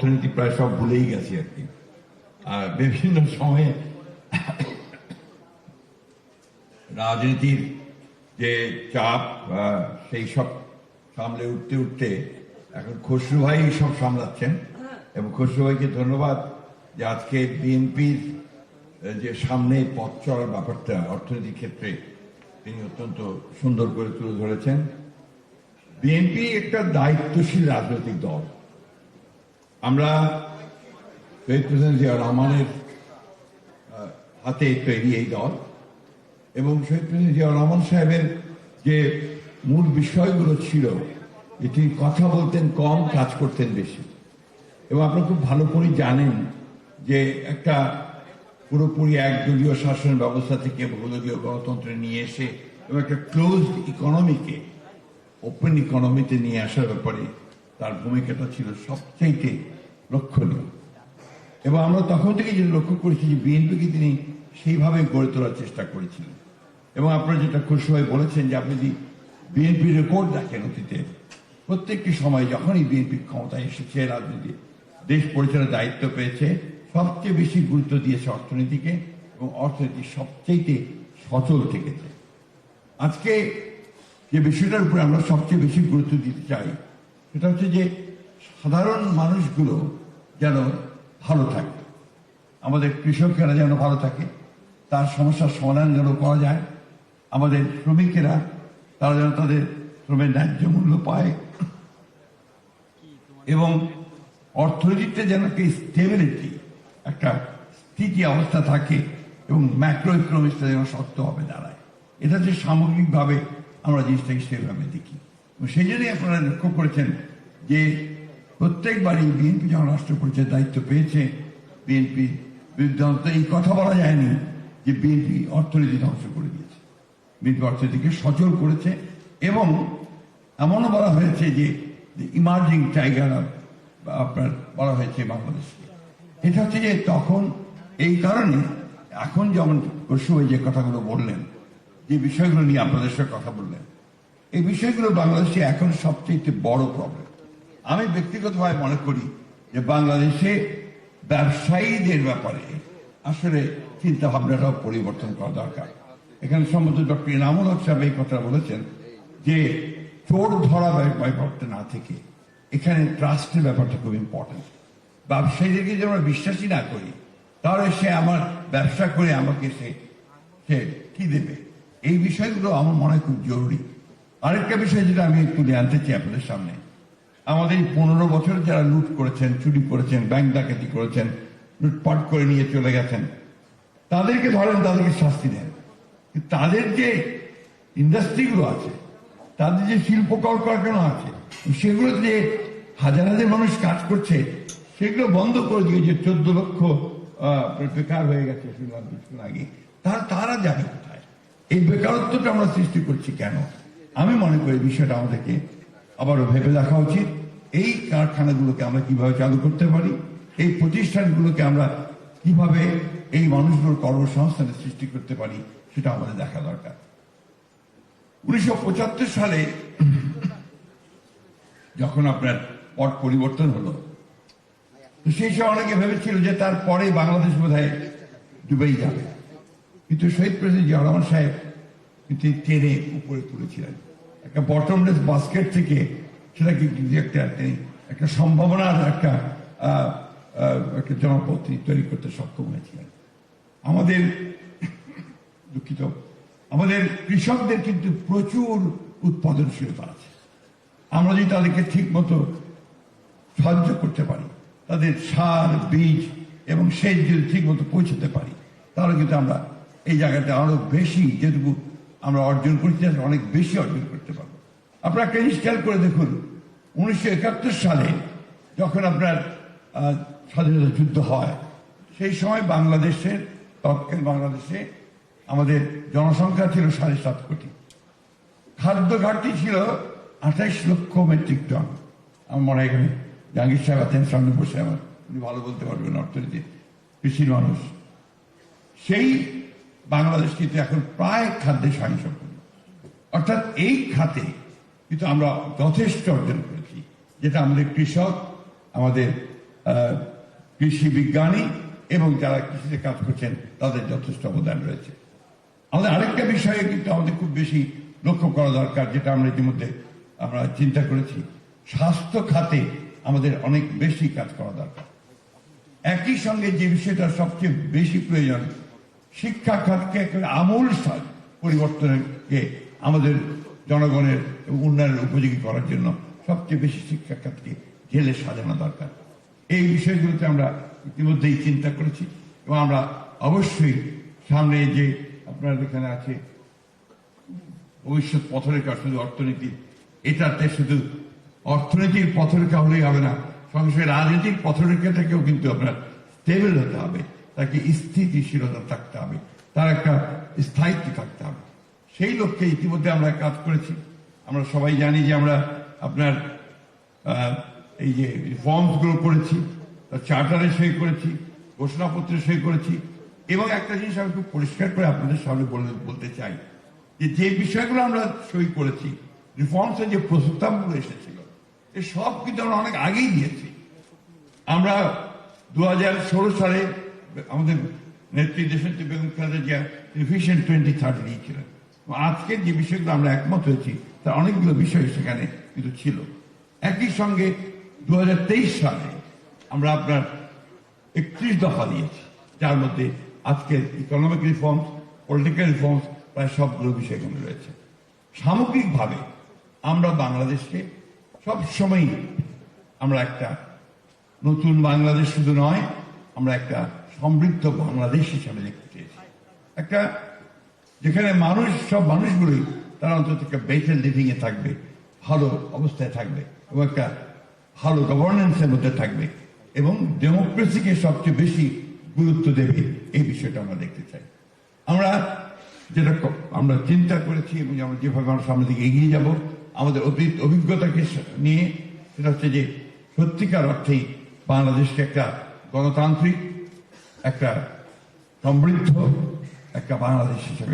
অর্থনীতি প্রায় সব ভুলেই গেছি আর কি। আর বিভিন্ন সময়ে রাজনীতির যে চাপ সেই সব সামলে উঠতে উঠতে এখন খসরু ভাই সব সামলাচ্ছেন, এবং খসরু ভাইকে ধন্যবাদ যে আজকে বিএনপির যে সামনে পথ চলার ব্যাপারটা অর্থনীতির ক্ষেত্রে তিনি অত্যন্ত সুন্দর করে তুলে ধরেছেন। বিএনপি একটা দায়িত্বশীল রাজনৈতিক দল। আমরা শহীদ প্রেসিডেন্ট জিয়া রহমানের হাতে তৈরি এই দল, এবং শহীদ প্রেসিডেন্ট জিয়া রহমান সাহেবের যে মূল বিষয়গুলো ছিল যে তিনি কথা বলতেন কম, কাজ করতেন বেশি। এবং আপনারা খুব ভালো করে জানেন যে একটা পুরোপুরি একদলীয় শাসন ব্যবস্থা থেকে বহুদলীয় গণতন্ত্রে নিয়ে এসে এবং একটা ক্লোজড ইকোনমিকে ওপেন ইকোনমিতে নিয়ে আসার ব্যাপারে তার ভূমিকাটা ছিল সবচাইতে লক্ষণীয়। এবং আমরা তখন থেকে যেটা লক্ষ্য করেছি যে বিএনপিকে তিনি সেইভাবে গড়ে তোলার চেষ্টা করেছিলেন। এবং আপনারা যেটা খসরু ভাই বলেছেন যে আপনি যদি বিএনপি রেকর্ড দেখেন অতীতে প্রত্যেকটি সময় যখনই বিএনপি ক্ষমতায় এসেছে, রাজনীতি দেশ পরিচালনার দায়িত্ব পেয়েছে, সবচেয়ে বেশি গুরুত্ব দিয়েছে অর্থনীতিকে, এবং অর্থনীতি সবচেয়ে সচল থেকেছে। আজকে যে বিষয়টার উপরে আমরা সবচেয়ে বেশি গুরুত্ব দিতে চাই সেটা হচ্ছে যে সাধারণ মানুষগুলো যেন ভালো থাকে, আমাদের কৃষকেরা যেন ভালো থাকে, তার সমস্যার সমাধান যেন করা যায়, আমাদের শ্রমিকেরা তারা যেন তাদের শ্রমের ন্যায্য মূল্য পায়, এবং অর্থনীতিতে যেন একটা স্টেবিলিটি, একটা স্থিতি অবস্থা থাকে, এবং ম্যাক্রো ইকোনমিক্সটা যেন শক্তভাবে দাঁড়ায়। এটা যে সামগ্রিকভাবে আমরা জিনিসটাকে সেভাবে দেখি। সেই জন্যই আপনারা লক্ষ্য করেছেন যে প্রত্যেকবারই বিএনপি যখন রাষ্ট্র পরিচয়ের দায়িত্ব পেয়েছে, বিএনপি বিরুদ্ধে এই কথা বলা যায়নি যে বিএনপি অর্থনীতি ধ্বংস করে দিয়েছে। বিএনপি অর্থনীতিকে সচল করেছে, এবং এমনও বলা হয়েছে যে ইমার্জিং টাইগার আপনার বলা হয়েছে বাংলাদেশকে। এটা হচ্ছে যে তখন এই কারণে এখন যেমন খসরু ভাই যে কথাগুলো বললেন, যে বিষয়গুলো নিয়ে আপনাদের সঙ্গে কথা বললেন, এই বিষয়গুলো বাংলাদেশে এখন সবচেয়ে বড় প্রবলেম। আমি ব্যক্তিগতভাবে মনে করি যে বাংলাদেশে ব্যবসায়ীদের ব্যাপারে আসলে চিন্তা ভাবনাটাও পরিবর্তন করা দরকার। এখানে সম্ভবত ডক্টর ইনামুল হক সাহেব এই কথা বলেছেন যে চোর ধরা ব্যাপারটা না থেকে এখানে ট্রাস্টের ব্যাপারটা খুব ইম্পর্টেন্ট। ব্যবসায়ীদেরকে যদি আমরা বিশ্বাসী না করি, তাহলে সে আমার ব্যবসা করে আমাকে সে কি দেবে, এই বিষয়গুলো আমার মনে হয় খুব জরুরি। আরেকটা বিষয় যেটা আমি একটু জানতে চাই আপনাদের সামনে, আমাদের এই 15 বছর যারা লুট করেছেন, চুরি করেছেন, ব্যাংক ডাকাতি করেছেন, লুটপাট করে নিয়ে চলে গেছেন, তাদেরকে ধরেন, তাদেরকে শাস্তি দেন। তাদের যে ইন্ডাস্ট্রিগুলো আছে, তাদের যে শিল্প কলকারখানা আছে, সেগুলো যে হাজার হাজার মানুষ কাজ করছে, সেগুলো বন্ধ করে দিয়ে যে 14 লক্ষ বেকার হয়ে গেছে শুনলাম কিছুক্ষণ আগে, তারা যাবে কোথায়? এই বেকারত্বটা আমরা সৃষ্টি করছি কেন? আমি মনে করি বিষয়টা আমাদেরকে আবারও ভেবে দেখা উচিত। এই কারখানাগুলোকে আমরা কিভাবে চালু করতে পারি, এই প্রতিষ্ঠানগুলোকে আমরা কিভাবে এই মানুষগুলোর কর্মসংস্থানের সৃষ্টি করতে পারি, সেটা আমাদের দেখা দরকার। 1975 সালে যখন আপনার পট পরিবর্তন হলো, তো সেই সময় অনেকে ভেবেছিল যে তারপরে বাংলাদেশ বোধহয় ডুবেই যাবে, কিন্তু শহীদ প্রেসিডেন্ট জিয়া রহমান সাহেব কিন্তু টেনে উপরে তুলেছিলেন। একটা বটমলেস বাস্কেট থেকে সেটাকে একটা সম্ভাবনার একটা জনপদ তৈরি করতে সক্ষম হয়েছিলেন। আমাদের দুঃখিত, আমাদের কৃষকদের কিন্তু প্রচুর উৎপাদনশীলতা আছে। আমরা যদি তাদেরকে ঠিক মতো সাহায্য করতে পারি, তাদের সার, বীজ এবং সেচ যদি ঠিক মতো পৌঁছতে পারি, তাহলে কিন্তু আমরা এই জায়গাটা আরো বেশি, যেটুকু আমরা অর্জন করতে অনেক বেশি অর্জন করতে পারবো। আপনারা একটা জিনিস খেয়াল করে দেখুন, 1971 সালে যখন আপনার স্বাধীনতা যুদ্ধ হয়, সেই সময় বাংলাদেশে আমাদের জনসংখ্যা ছিল 7.5 কোটি, খাদ্য ঘাটতি ছিল 28 লক্ষ মেট্রিক টন। আমার মনে হয় এখানে জাহাঙ্গীর সাহেব আছেন সামনে বসে, আমার উনি ভালো বলতে পারবেন অর্থনীতি, কৃষির মানুষ। সেই বাংলাদেশ কিন্তু এখন প্রায় খাদ্যে স্বয়ংসম্পূর্ণ। অর্থাৎ এই খাতে কিন্তু আমরা যথেষ্ট অর্জন করেছি, যেটা আমাদের কৃষক, আমাদের কৃষি বিজ্ঞানী এবং যারা কৃষিতে কাজ করছেন তাদের যথেষ্ট অবদান রয়েছে। আমাদের আরেকটা বিষয়ে কিন্তু আমাদের খুব বেশি লক্ষ্য করা দরকার, যেটা আমরা ইতিমধ্যে আমরা চিন্তা করেছি। স্বাস্থ্য খাতে আমাদের অনেক বেশি কাজ করা দরকার। একই সঙ্গে যে বিষয়টা সবচেয়ে বেশি প্রয়োজন, শিক্ষা খাতকে একটা আমূল পরিবর্তনকে আমাদের জনগণের উন্নয়নের উপযোগী করার জন্য সবচেয়ে বেশি শিক্ষা খাতকে ঢেলে সাজানো দরকার। এই বিষয়গুলোতে আমরা ইতিমধ্যেই চিন্তা করেছি এবং আমরা অবশ্যই সামনে যে আপনার এখানে আছে ভবিষ্যৎ পথরেখা, শুধু অর্থনীতি, এটাতে শুধু অর্থনীতির পথরেখা হলেই হবে না, সঙ্গে সঙ্গে রাজনীতির পথরেখাটাকেও কিন্তু আপনার স্টেবল হতে হবে, তাকে স্থিতিশীলতা থাকতে হবে, তার একটা স্থায়িত্ব থাকতে হবে। সেই লক্ষ্যে ইতিমধ্যে আমরা কাজ করেছি। আমরা সবাই জানি যে আমরা আপনার এই যে রিফর্মস গুলো করেছি, চার্টারে সই করেছি, ঘোষণাপত্রে সই করেছি, এবং একটা জিনিস আমি খুব পরিষ্কার করে আপনাদের সামনে বলতে চাই যে বিষয়গুলো আমরা সই করেছি, রিফর্মসের যে প্রস্তাবগুলো এসেছিল, এ সব কিন্তু আমরা অনেক আগেই দিয়েছি। আমরা 2016 সালে আমাদের নেত্রী দেশনেত্রী বেগম খালেদা জিয়া ভিশন 2030 দিয়েছিলেন। আজকের যে বিষয়গুলো আমরা একমত হয়েছি তার অনেকগুলো বিষয় সেখানে কিন্তু ছিল। একই সঙ্গে 2023 সালে আমরা আপনার 31 দফা দিয়েছি, যার মধ্যে আজকের ইকোনমিক রিফর্মস, পলিটিক্যাল রিফর্মস প্রায় সবগুলো বিষয়গুলো রয়েছে। সামগ্রিকভাবে আমরা বাংলাদেশকে সবসময় আমরা একটা নতুন বাংলাদেশ শুধু নয়, আমরা একটা সমৃদ্ধ বাংলাদেশ হিসাবে দেখতে চেয়েছি, একটা যেখানে মানুষ, সব মানুষগুলোই তারা অন্তত একটা বেটার লিভিং এ থাকবে, ভালো অবস্থায় থাকবে এবং একটা ভালো গভর্নেন্সের মধ্যে থাকবে এবং ডেমোক্রেসিকে সবচেয়ে বেশি গুরুত্ব দেবে, এই বিষয়টা আমরা দেখতে চাই। আমরা যেটা আমরা চিন্তা করেছি এবং আমরা যেভাবে আমরা সামনের দিকে এগিয়ে যাব আমাদের অতীত অভিজ্ঞতাকে নিয়ে, সেটা হচ্ছে যে সত্যিকার অর্থেই বাংলাদেশকে একটা গণতান্ত্রিক, একটা সমৃদ্ধ একটা বাংলাদেশ হিসেবে